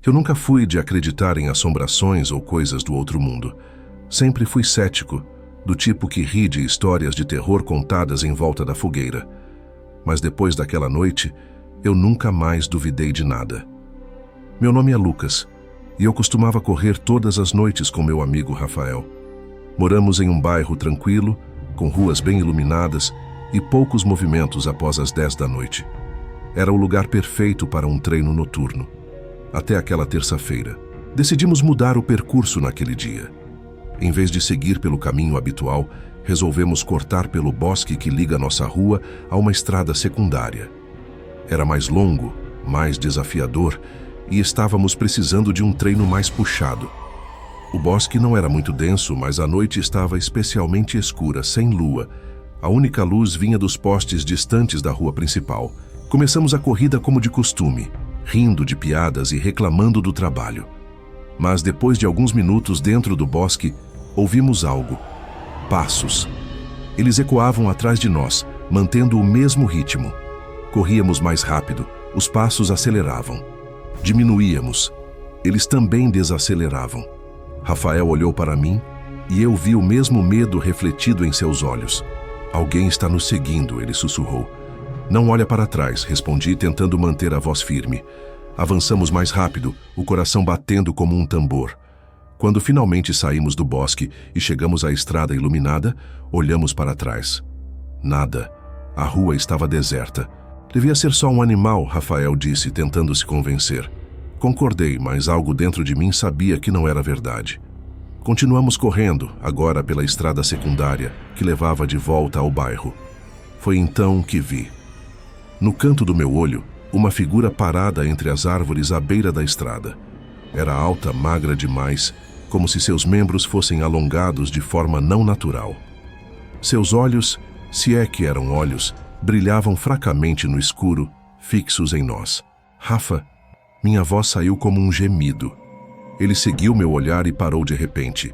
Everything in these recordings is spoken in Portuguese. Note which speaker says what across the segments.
Speaker 1: Eu nunca fui de acreditar em assombrações ou coisas do outro mundo. Sempre fui cético, do tipo que ri de histórias de terror contadas em volta da fogueira. Mas depois daquela noite, eu nunca mais duvidei de nada. Meu nome é Lucas, e eu costumava correr todas as noites com meu amigo Rafael. Moramos em um bairro tranquilo, com ruas bem iluminadas e poucos movimentos após as 10 da noite. Era o lugar perfeito para um treino noturno. Até aquela terça-feira, decidimos mudar o percurso naquele dia. Em vez de seguir pelo caminho habitual, resolvemos cortar pelo bosque que liga nossa rua a uma estrada secundária. Era mais longo, mais desafiador e estávamos precisando de um treino mais puxado. O bosque não era muito denso, mas a noite estava especialmente escura, sem lua. A única luz vinha dos postes distantes da rua principal. Começamos a corrida como de costume, rindo de piadas e reclamando do trabalho. Mas depois de alguns minutos dentro do bosque, ouvimos algo. Passos. Eles ecoavam atrás de nós, mantendo o mesmo ritmo. Corríamos mais rápido, os passos aceleravam. Diminuíamos. Eles também desaceleravam. Rafael olhou para mim e eu vi o mesmo medo refletido em seus olhos. Alguém está nos seguindo, ele sussurrou. Não olha para trás, respondi, tentando manter a voz firme. Avançamos mais rápido, o coração batendo como um tambor. Quando finalmente saímos do bosque e chegamos à estrada iluminada, olhamos para trás. Nada. A rua estava deserta. Devia ser só um animal, Rafael disse, tentando se convencer. Concordei, mas algo dentro de mim sabia que não era verdade. Continuamos correndo, agora pela estrada secundária, que levava de volta ao bairro. Foi então que vi. No canto do meu olho, uma figura parada entre as árvores à beira da estrada. Era alta, magra demais, como se seus membros fossem alongados de forma não natural. Seus olhos, se é que eram olhos, brilhavam fracamente no escuro, fixos em nós. Rafa, minha voz saiu como um gemido. Ele seguiu meu olhar e parou de repente.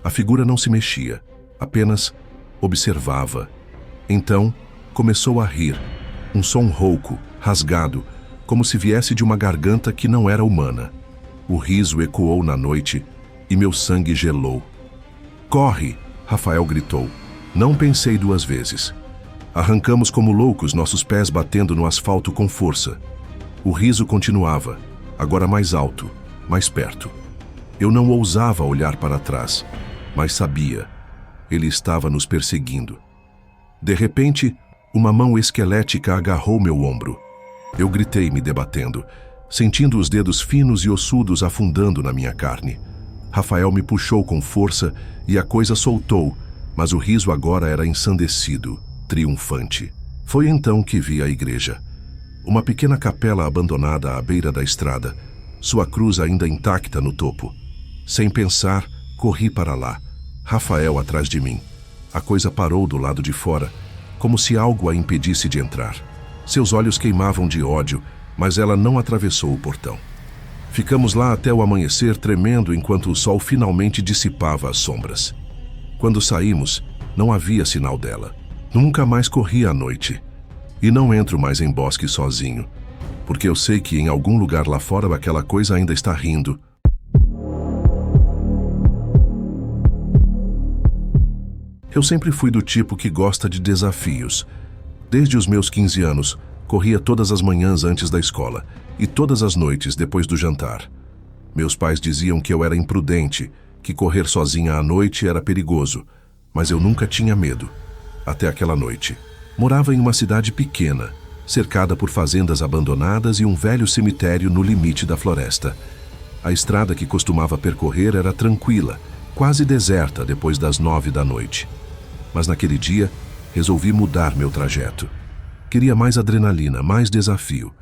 Speaker 1: A figura não se mexia, apenas observava. Então, começou a rir. Um som rouco, rasgado, como se viesse de uma garganta que não era humana. O riso ecoou na noite e meu sangue gelou. Corre! Rafael gritou. Não pensei duas vezes. Arrancamos como loucos, nossos pés batendo no asfalto com força. O riso continuava, agora mais alto, mais perto. Eu não ousava olhar para trás, mas sabia. Ele estava nos perseguindo. De repente, uma mão esquelética agarrou meu ombro. Eu gritei, me debatendo, sentindo os dedos finos e ossudos afundando na minha carne. Rafael me puxou com força e a coisa soltou, mas o riso agora era ensandecido, triunfante. Foi então que vi a igreja. Uma pequena capela abandonada à beira da estrada, sua cruz ainda intacta no topo. Sem pensar, corri para lá, Rafael atrás de mim. A coisa parou do lado de fora, como se algo a impedisse de entrar. Seus olhos queimavam de ódio, mas ela não atravessou o portão. Ficamos lá até o amanhecer, tremendo enquanto o sol finalmente dissipava as sombras. Quando saímos, não havia sinal dela. Nunca mais corri à noite. E não entro mais em bosque sozinho, porque eu sei que em algum lugar lá fora aquela coisa ainda está rindo. Eu sempre fui do tipo que gosta de desafios. Desde os meus 15 anos, corria todas as manhãs antes da escola e todas as noites depois do jantar. Meus pais diziam que eu era imprudente, que correr sozinha à noite era perigoso, mas eu nunca tinha medo. Até aquela noite. Morava em uma cidade pequena, cercada por fazendas abandonadas e um velho cemitério no limite da floresta. A estrada que costumava percorrer era tranquila, quase deserta depois das 9 da noite. Mas naquele dia, resolvi mudar meu trajeto. Queria mais adrenalina, mais desafio.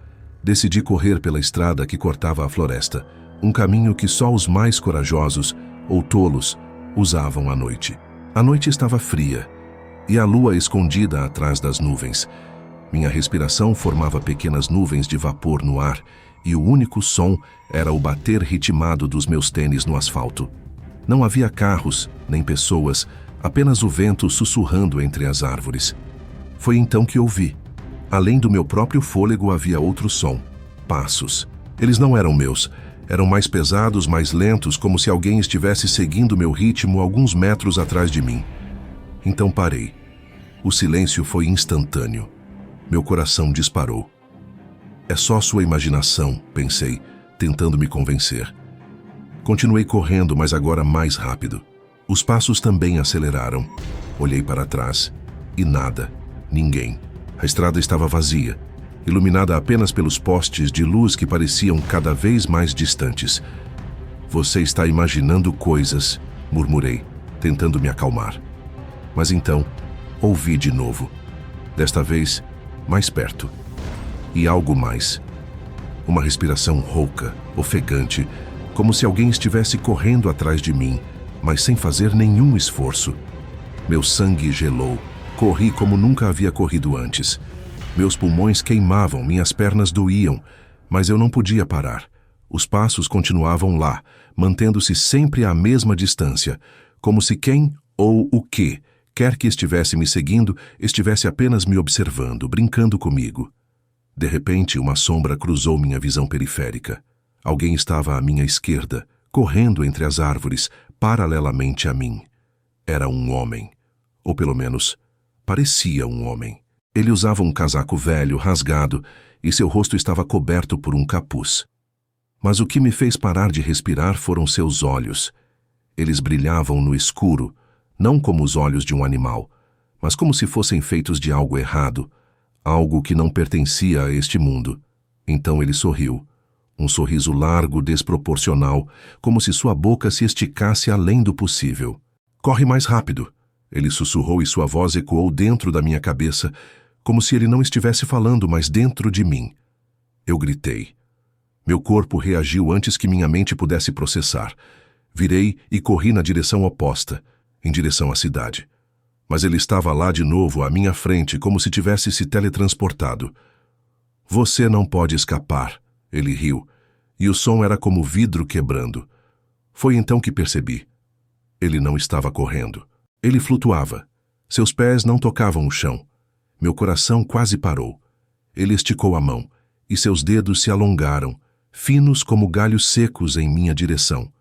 Speaker 1: Decidi correr pela estrada que cortava a floresta, um caminho que só os mais corajosos ou tolos usavam à noite. A noite estava fria e a lua escondida atrás das nuvens. Minha respiração formava pequenas nuvens de vapor no ar e o único som era o bater ritmado dos meus tênis no asfalto. Não havia carros, nem pessoas, apenas o vento sussurrando entre as árvores. Foi então que ouvi. Além do meu próprio fôlego havia outro som. Passos. Eles não eram meus. Eram mais pesados, mais lentos, como se alguém estivesse seguindo meu ritmo alguns metros atrás de mim. Então parei. O silêncio foi instantâneo. Meu coração disparou. É só sua imaginação, pensei, tentando me convencer. Continuei correndo, mas agora mais rápido. Os passos também aceleraram. Olhei para trás. E nada. Ninguém. A estrada estava vazia, iluminada apenas pelos postes de luz que pareciam cada vez mais distantes. Você está imaginando coisas, murmurei, tentando me acalmar. Mas então, ouvi de novo. Desta vez, mais perto. E algo mais. Uma respiração rouca, ofegante, como se alguém estivesse correndo atrás de mim, mas sem fazer nenhum esforço. Meu sangue gelou. Corri como nunca havia corrido antes. Meus pulmões queimavam, minhas pernas doíam, mas eu não podia parar. Os passos continuavam lá, mantendo-se sempre à mesma distância, como se quem ou o que quer que estivesse me seguindo estivesse apenas me observando, brincando comigo. De repente, uma sombra cruzou minha visão periférica. Alguém estava à minha esquerda, correndo entre as árvores, paralelamente a mim. Era um homem, ou pelo menos parecia um homem. Ele usava um casaco velho, rasgado, e seu rosto estava coberto por um capuz. Mas o que me fez parar de respirar foram seus olhos. Eles brilhavam no escuro, não como os olhos de um animal, mas como se fossem feitos de algo errado, algo que não pertencia a este mundo. Então ele sorriu. Um sorriso largo, desproporcional, como se sua boca se esticasse além do possível. "Corre mais rápido!" Ele sussurrou e sua voz ecoou dentro da minha cabeça, como se ele não estivesse falando, mas dentro de mim. Eu gritei. Meu corpo reagiu antes que minha mente pudesse processar. Virei e corri na direção oposta, em direção à cidade. Mas ele estava lá de novo, à minha frente, como se tivesse se teletransportado. "Você não pode escapar", ele riu, e o som era como vidro quebrando. Foi então que percebi. Ele não estava correndo. Ele flutuava. Seus pés não tocavam o chão. Meu coração quase parou. Ele esticou a mão, e seus dedos se alongaram, finos como galhos secos em minha direção.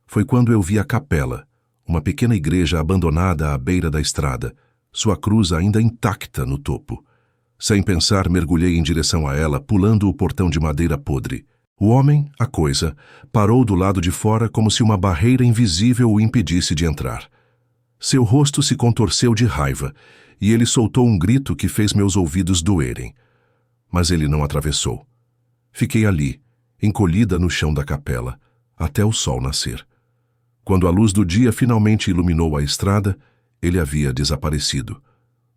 Speaker 1: Foi quando eu vi a capela, uma pequena igreja abandonada à beira da estrada, sua cruz ainda intacta no topo. Sem pensar, mergulhei em direção a ela, pulando o portão de madeira podre. O homem, a coisa, parou do lado de fora como se uma barreira invisível o impedisse de entrar. Seu rosto se contorceu de raiva, e ele soltou um grito que fez meus ouvidos doerem. Mas ele não atravessou. Fiquei ali, encolhida no chão da capela, até o sol nascer. Quando a luz do dia finalmente iluminou a estrada, ele havia desaparecido.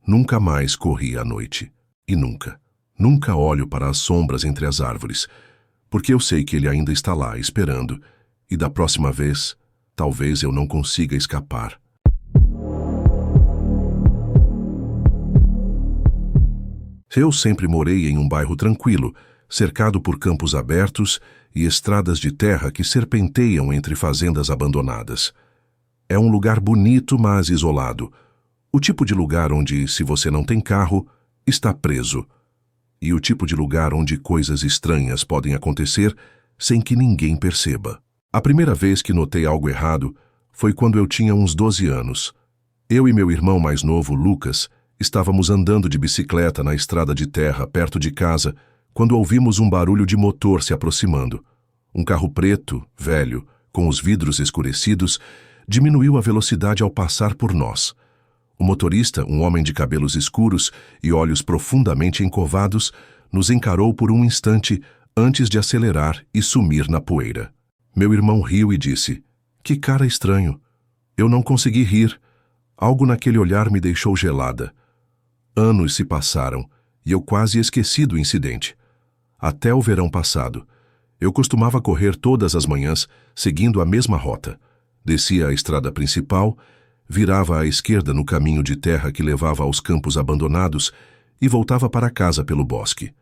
Speaker 1: Nunca mais corri à noite. E nunca olho para as sombras entre as árvores, porque eu sei que ele ainda está lá, esperando, e da próxima vez, talvez eu não consiga escapar. Eu sempre morei em um bairro tranquilo, cercado por campos abertos e estradas de terra que serpenteiam entre fazendas abandonadas. É um lugar bonito, mas isolado. O tipo de lugar onde, se você não tem carro, está preso. E o tipo de lugar onde coisas estranhas podem acontecer sem que ninguém perceba. A primeira vez que notei algo errado foi quando eu tinha uns 12 anos. Eu e meu irmão mais novo, Lucas, estávamos andando de bicicleta na estrada de terra perto de casa quando ouvimos um barulho de motor se aproximando. Um carro preto, velho, com os vidros escurecidos, diminuiu a velocidade ao passar por nós. O motorista, um homem de cabelos escuros e olhos profundamente encovados, nos encarou por um instante antes de acelerar e sumir na poeira. Meu irmão riu e disse: "Que cara estranho." Eu não consegui rir. Algo naquele olhar me deixou gelada. Anos se passaram e eu quase esqueci do incidente. Até o verão passado. Eu costumava correr todas as manhãs, seguindo a mesma rota. Descia a estrada principal, virava à esquerda no caminho de terra que levava aos campos abandonados e voltava para casa pelo bosque.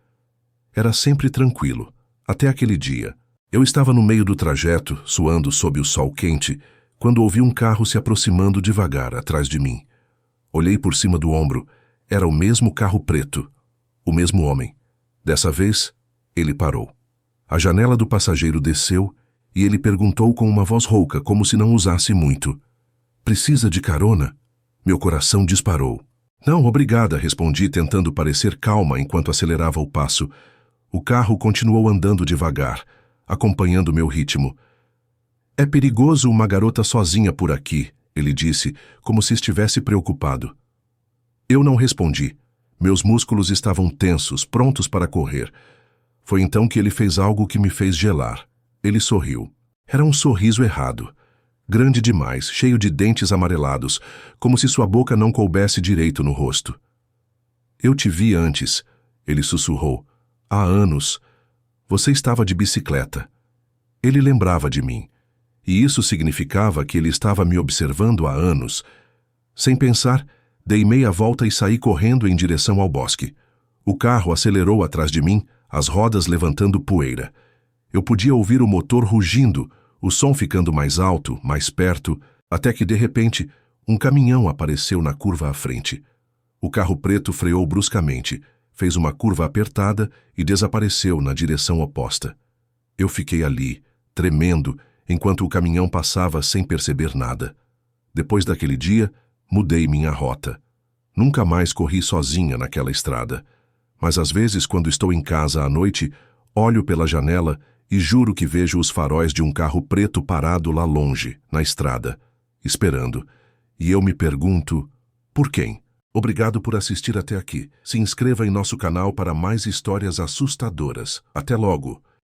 Speaker 1: Era sempre tranquilo, até aquele dia. Eu estava no meio do trajeto, suando sob o sol quente, quando ouvi um carro se aproximando devagar atrás de mim. Olhei por cima do ombro. Era o mesmo carro preto, o mesmo homem. Dessa vez, ele parou. A janela do passageiro desceu e ele perguntou com uma voz rouca, como se não usasse muito: "Precisa de carona?" Meu coração disparou. "Não, obrigada", respondi, tentando parecer calma enquanto acelerava o passo. O carro continuou andando devagar, acompanhando meu ritmo. "É perigoso uma garota sozinha por aqui", ele disse, como se estivesse preocupado. Eu não respondi. Meus músculos estavam tensos, prontos para correr. Foi então que ele fez algo que me fez gelar. Ele sorriu. Era um sorriso errado. Grande demais, cheio de dentes amarelados, como se sua boca não coubesse direito no rosto. "Eu te vi antes", ele sussurrou. "Há anos. Você estava de bicicleta." Ele lembrava de mim. E isso significava que ele estava me observando há anos. Sem pensar, dei meia volta e saí correndo em direção ao bosque. O carro acelerou atrás de mim, as rodas levantando poeira. Eu podia ouvir o motor rugindo, o som ficando mais alto, mais perto, até que, de repente, um caminhão apareceu na curva à frente. O carro preto freou bruscamente, fez uma curva apertada e desapareceu na direção oposta. Eu fiquei ali, tremendo, enquanto o caminhão passava sem perceber nada. Depois daquele dia, mudei minha rota. Nunca mais corri sozinha naquela estrada. Mas às vezes, quando estou em casa à noite, olho pela janela e juro que vejo os faróis de um carro preto parado lá longe, na estrada, esperando. E eu me pergunto, por quem? Obrigado por assistir até aqui. Se inscreva em nosso canal para mais histórias assustadoras. Até logo!